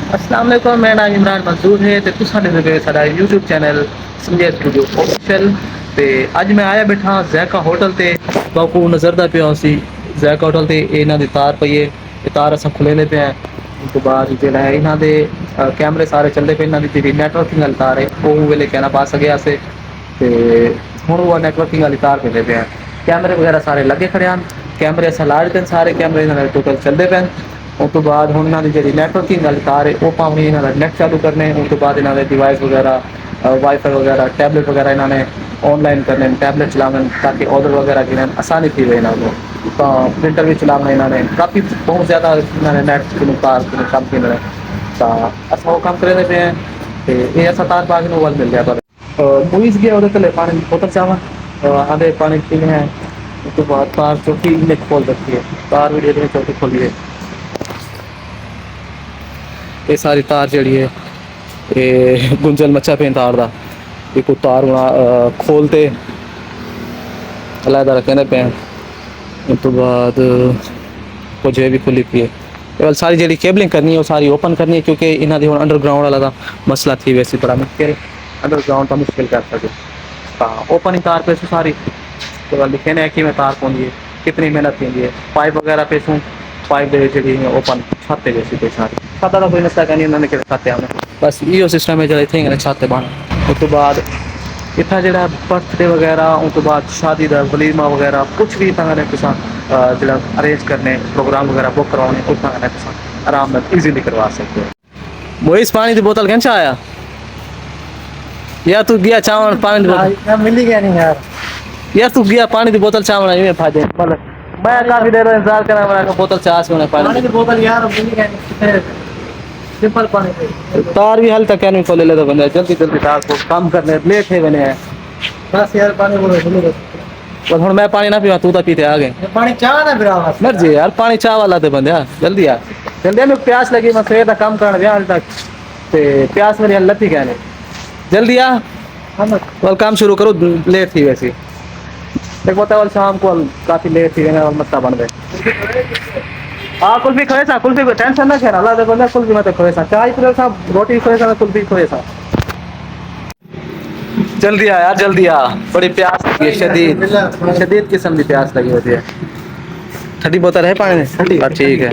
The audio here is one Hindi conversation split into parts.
अस्सलाम वालेकुम, मेरा नाम इमरान मंसूर है ते तुसां दे वे साडा YouTube channel Sanjay studio official. ते अज मैं आया बैठा जैका होटल ते बाकू नज़रदा पिया सी जैका होटल ते इन्हां दी तार पई है। ये तार असां खुलेने पे हैं। उस तो बाद जेह्ड़ा है इन्हां दे कैमरे सारे चलदे पे। इन्हां दी जेह्ड़ी नेटवर्किंग आह्ली तार है ओह् वेले कहना पा सकेआ से ते हुण ओह् नेटवर्किंग आह्ली तार मिलदे पे हैं। कैमरे वगैरह सारे लगे खड़े हैं। कैमरे असां ला दित्ते न, सारे कैमरे इन्हां दे टोटल चलदे पे न। उस तो बाद हुण इन्हां दी जेह्ड़ी नेटवर्किंग आह्ली तार है ओह् पाउणी इन्हां दा नेट चालू करने। उस तो बाद इन्हां दे डिवाइस वगैरह वाईफाई वगैरह टैबलेट वगैरह इन्हां ने ऑनलाइन करने, टैबलेट चलावन ताकि ऑर्डर वगैरह गिनन आसानी थी वहे इन्हां को। तो प्रिंटर भी चलावना इन्हां ने काफ़ी बहुत ज़्यादा इन्हां ने नेट की तार की कम की इन्हां ने तो असां वो कम करे पे हैं। ते ये असां तार पाके नु वल मिल गया पर मूवीज़ गया उहदे तले पानी की बोतल चावन आधे पानी पीने हैं। उस तो बाद तार चौकी ने खोल रखी है, तार वीडियो ने चौकी खोली है। ये सारी तार जड़ी है ये गुंजल मच्छा पे तार दा एक तार खोलते अलहदा रखने पे हैं। उस तो बाद कुछ भी खुली पी है। सारी जी केबलिंग करनी है वो सारी ओपन करनी है क्योंकि इन्होंने हम अंडरग्राउंड वाला दा मसला थी वैसे बड़ा मुश्किल अंडरग्राउंड का मुश्किल कर सके। हाँ ओपन तार पे सारी तो लिखे ने कि मैं तार पौंदी है कितनी मेहनत थी है। पाइप वगैरह पे सूँ पाइप जी ओपन छाते जैसी पे सारी छाता का कोई मसला नहीं उन्होंने छाते हमें बस यो सिस्टम है जो थे छाते बन। उस तो बाद इतना जो बर्थडे वगैरह उस तो बाद शादी का वलीमा वगैरह कुछ भी इतना तुसा जो अरेंज करने प्रोग्राम वगैरह बुक करवाने उतना आराम से ईजीली करवा सकते हो। मोइस पानी की बोतल कैंचा आया या तू गया चावल पानी मिली गया नहीं यार। यार तू गया पानी की बोतल चावल में फायदे मैं काफी देर इंतजार करा मेरा बोतल चाह से पानी की बोतल यार मिली गया नहीं। सिंपल पानी पे तार भी हल तक क्या नहीं खोले ले तो बंदा जल्दी जल्दी तार को काम करने लेट है बने हैं। बस यार पानी बोतल बस हुन मैं पानी ना पीवा तू तो पीते आ गए पानी चाह ना फिर मर्जी यार पानी चाह वाला ते बंदे जल्दी यार जल्दी मैं प्यास लगी मैं सवेर का काम करना गया हाल तक ते प्यास मेरी हल लथी कहने जल्दी आ कल काम शुरू करो लेट थी वैसे एक बताओ शाम को काफी लेट थी गए मत्ता बन गए। हाँ कुल्फी खोए सा कुल्फी टेंशन ना खेना अल्लाह दे बंदे कुल्फी मत खोए सा चाय पी सा रोटी खोए सा कुल्फी खोए सा जल्दी आ यार जल्दी आ बड़ी प्यास लगी है शदीद शदीद किस्म की प्यास लगी होती है। ठंडी बोतल है पानी ठंडी ठीक है।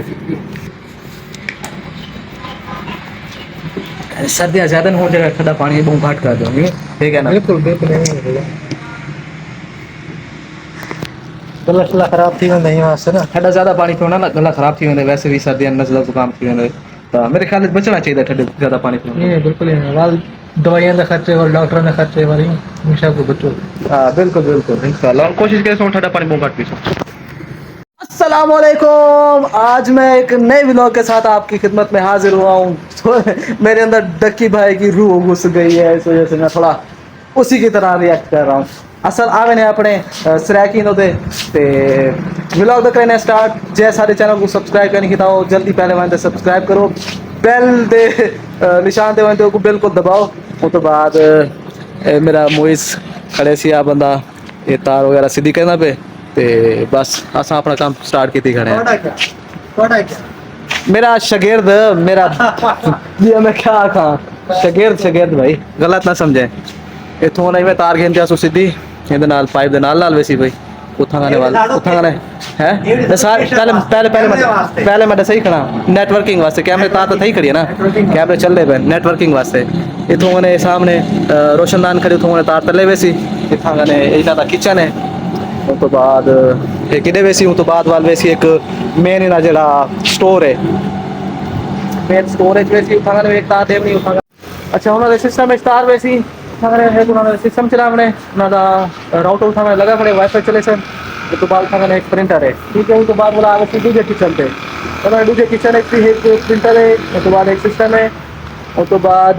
सर्दियाँ ज्यादा हो जाएगा ठंडा पानी बहुत घाट कर दो ठीक है ना बिल्कुल बिल्कुल गला शला खराब थी नहीं वास्ते ना ठंडा ज्यादा पानी पीना ना गला खराब थी वैसे भी सर्दियाँ नज़ला जुकाम थी तो मेरे ख्याल बचना चाहिए ठंडे ज्यादा पानी पीना नहीं बिल्कुल नहीं वाल दवाइयां का खर्चे और डॉक्टर ने खर्चे वाली हमेशा को बच्चों हाँ बिल्कुल बिल्कुल इंशाल्लाह कोशिश करें ठंडा पानी बहुत घट पी सकूं। अस्सलाम वालेकुम, आज मैं एक नए व्लॉग के साथ आपकी खिदमत में हाजिर हुआ हूँ। तो मेरे अंदर डक्की भाई की रूह घुस गई है इस वजह से मैं थोड़ा उसी की तरह रिएक्ट कर रहा हूँ। असल आवे ने अपने सराकीन होते ते व्लॉग तो करने स्टार्ट जै सारे चैनल को सब्सक्राइब करने की ताओ जल्दी पहले वहाँ सब्सक्राइब करो बेल दे निशान दे वहाँ को बिल्कुल दबाओ। उस तो बाद मेरा मोइस खड़े सी आ बंदा ये तार वगैरह सीधी करना पे ते बस असा अपना काम स्टार्ट की खड़े हैं। मेरा शागिर्द मेरा ये मैं क्या आखा शागिर्द भाई गलत ना समझे इतों नहीं मैं तार घेनते आसो सीधी ये पाइप दे नाल वैसी भाई उठा गाने वाला उठा गाने है सारे पहले मैं सही खड़ा नेटवर्किंग वास्ते कैमरे तार तो सही खड़ी है ना कैमरे चल रहे नेटवर्किंग वास्ते इतों ने सामने रोशनदान खड़ी उतों तार तले वैसी इतना गाने इतना किचन है। उस तो बाद एक इधे वैसी उस तो बाद वाल वैसी एक मेन इना जड़ा स्टोर है मेन स्टोरेज वैसी उठा गाने एक तार देवनी उठा अच्छा उन्होंने सिस्टम में तार वैसी उन्होंने सिस्टम चलावने उन्होंने राउटर उठाने लगा पड़े वाईफाई चले सर उस तो बाद उठाने एक प्रिंटर है ठीक है। उस तो बाद बोला आगे दूसरे किचन पे उन्होंने दूसरे किचन एक प्रिंटर है उस तो बाद एक सिस्टम है उस तो बाद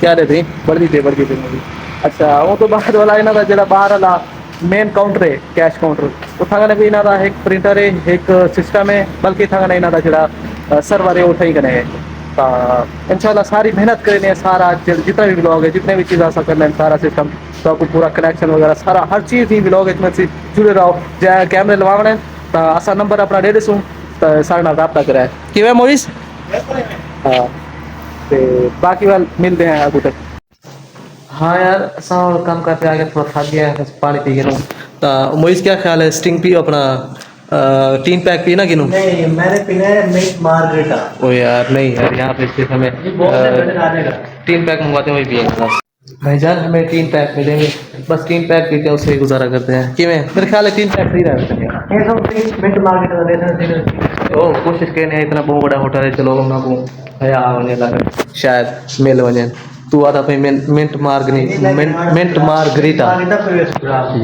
क्या रहती बढ़ती थी मुझे अच्छा वो तो बाद वाला इन्होंने जरा बाहर वाला मेन काउंटर है कैश काउंटर उठाने भी इन्होंने एक प्रिंटर है एक सिस्टम है बल्कि इतना इन्होंने जरा सर्वर है उठाई कने है इंशाल्लाह सारी मेहनत करें सारा जितना भी ब्लॉग है जितने भी चीज़ ऐसा कर लें सारा सिस्टम तो आपको पूरा कनेक्शन वगैरह सारा हर चीज़ ही ब्लॉग इसमें से जुड़े रहो जै कैमरे लवाने तो असा नंबर अपना दे दूँ तो सारे नाल रब्ता कराए कि वे मोइस हाँ ते बाकी वाल मिलते हैं आगे तक। हाँ यार असा काम करते आगे थोड़ा थक गया है, बस पानी पी गया तो मोइस क्या ख्याल है स्टिंग पी अपना 3 पैक पी ना गिनूं? नहीं मैंने पीना है मिंट मार्गरेटा। ओ यार नहीं यार यहाँ पे सिर्फ हमें 3 पैक मंगवाते हैं वही पिएंगे बस। भाईजान हमें 3 पैक मिलेंगे, बस 3 पैक पी के उससे ही गुजारा करते हैं कि मैं मेरे ख्याल है 3 पैक फ्री रहते ये सब मिंट मार्गरेटा देते हैं। ओ कोशिश करने इतना बहुत बड़ा होटल है चलो ना को हया होने लगा शायद मिल वजन तू आता पे मिंट मार्गरीटा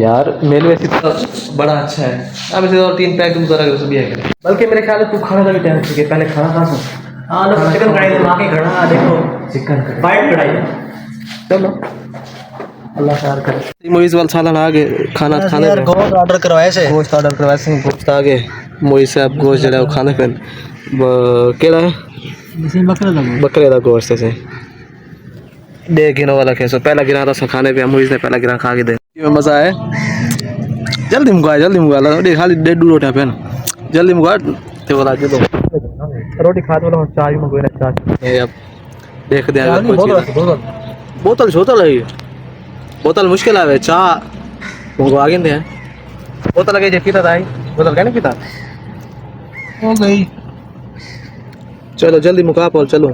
यार मेल वैसे तो बड़ा अच्छा है। अब इसे और 3 पैक गुजारा कर सब है बल्कि मेरे ख्याल है तू खाने का भी टाइम ठीक है पहले खाना खा सो। हाँ तो चिकन कढ़ाई में माँ के खड़ा देखो चिकन वाइट कढ़ाई। चलो अल्लाह खैर करे। मोइज वाल सालन आ गए खाना खाने यार गोश्त ऑर्डर करवाए से गोश्त ऑर्डर करवाए से गोश्त आ गए मोइज से आप गोश्त जड़ा खाने पे केड़ा है बकरे का गोश्त से दे गिनो वाला कैसो पहला गिरा था खाने पे मोइज ने पहला गिरा खा के दे मजा आया जल्दी मुका ला खाली 1.5 रोटी पे ना जल्दी मुका ते वाला जो रोटी खा तो चाय मंगवाई ना चाय अब देख दे अगर कोई बोतल छोतल है बोतल मुश्किल आवे चाह मंगवा के दे बोतल लगे जे पीता था बोतल क्या नहीं पीता हो गई। चलो जल्दी मुका पाओ चलो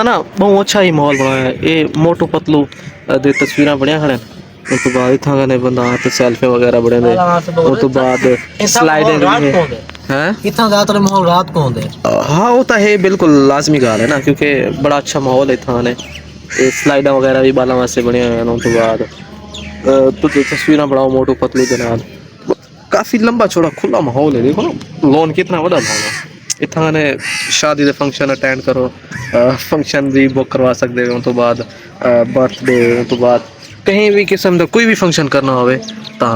ना बहुत अच्छा ही माहौल बनाया ये मोटू पतलू दे तस्वीर बढ़िया खड़े उस तो बाद इतना ने बंदा तो सेल्फी वगैरह बड़े ने उस तो बाद स्लाइडिंग भी है इतना ज्यादातर माहौल रात को होता है। हाँ वो तो है बिल्कुल लाजमी गाल है ना क्योंकि बड़ा अच्छा माहौल है इतना ने स्लाइडा वगैरह भी बाला वास्ते बढ़िया है उस तो बाद तो तस्वीर बनाओ मोटू पतलू के नाल काफी लंबा चौड़ा खुला माहौल है देखो ना लोन कितना बड़ा माहौल है इतना ने शादी के फंक्शन अटेंड करो फंक्शन भी बुक करवा सकते हो तो बाद बर्थडे तो बाद कहीं भी किस्म का कोई भी फंक्शन करना हो तो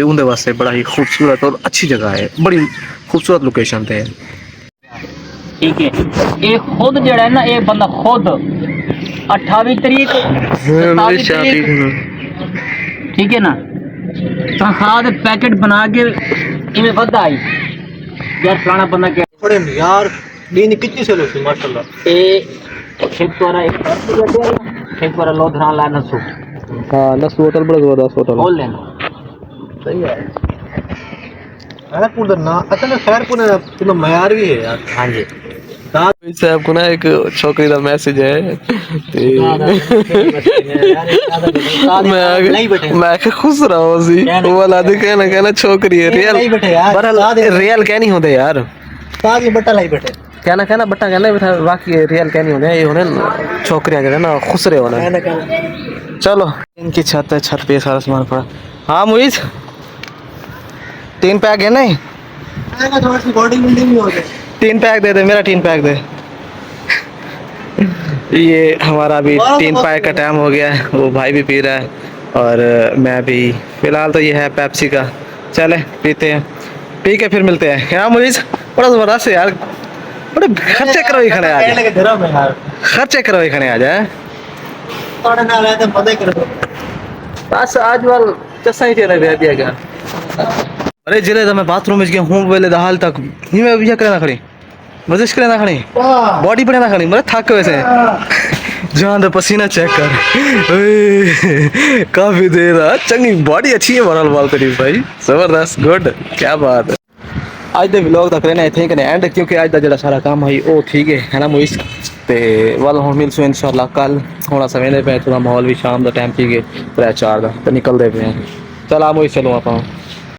उनके वास्ते बड़ा ही खूबसूरत और अच्छी जगह है बड़ी खूबसूरत लोकेशन पे है। ठीक है ये खुद जड़ा है ना ये बंदा खुद 28 तारीख 27 तारीख ठीक है ना तनख्वाह दे पैकेट बना के इन्हें बद आई यार फलाना बंदा क्या थोड़े यार दिन कितनी से लोग माशाल्लाह ए खेतवारा खेतवारा लोधरा ला नसु हाँ नसु होटल बड़ा जबरदस्त होटल खोल लेना सही है। खैरपुर ना असल खैरपुर में मयार भी है यार। हाँ जी साहब को ना एक छोकरी का मैसेज है मैं खुश रहा हूँ वो वाला कहना छोकरी है रियल क्या नहीं होते यार बट्टा लाई बैठे कहना बट्टा कहना बाकी रियल क्या नहीं होने ये होने छोकरियां जो ना खुश रहे होने। चलो इनकी छत है छत पे सारा सामान पड़ा। हाँ मुइज 3 पैक है नहीं 3 पैक दे दे मेरा 3 पैक दे ये हमारा अभी 3 पैक का टाइम हो गया है वो भाई भी पी रहा है और मैं भी फिलहाल तो ये है पेप्सी का चले पीते हैं पी के फिर मिलते हैं। क्या मुइज बड़ा जबरदस्त है यार बड़े खर्चे करो ही खड़े आज खर्चे करो ही खड़े आ जाए बस आज वाल चसा ही तेरा रह दिया गया अरे जिले तो मैं बाथरूम में गया हूँ वेले हाल तक ही मैं भैया करे ना खड़ी वर्जिश करे ना खड़ी बॉडी बने ना खड़ी मेरे थक वैसे जान दे पसीना चेक कर काफी देर चंगी बॉडी अच्छी है बरल वाल तेरी भाई जबरदस्त गुड क्या बात है। आज दे व्लॉग तक रहना आई थिंक एंड क्योंकि आज दा जड़ा सारा काम है वो ठीक है ना मुइस ते वाल हम मिलसो इंशाल्लाह कल थोड़ा सवेरे पे थोड़ा माहौल भी शाम दा टाइम ठीक है 3-4 दा तो निकल दे पे चल आ मुइस चलो आप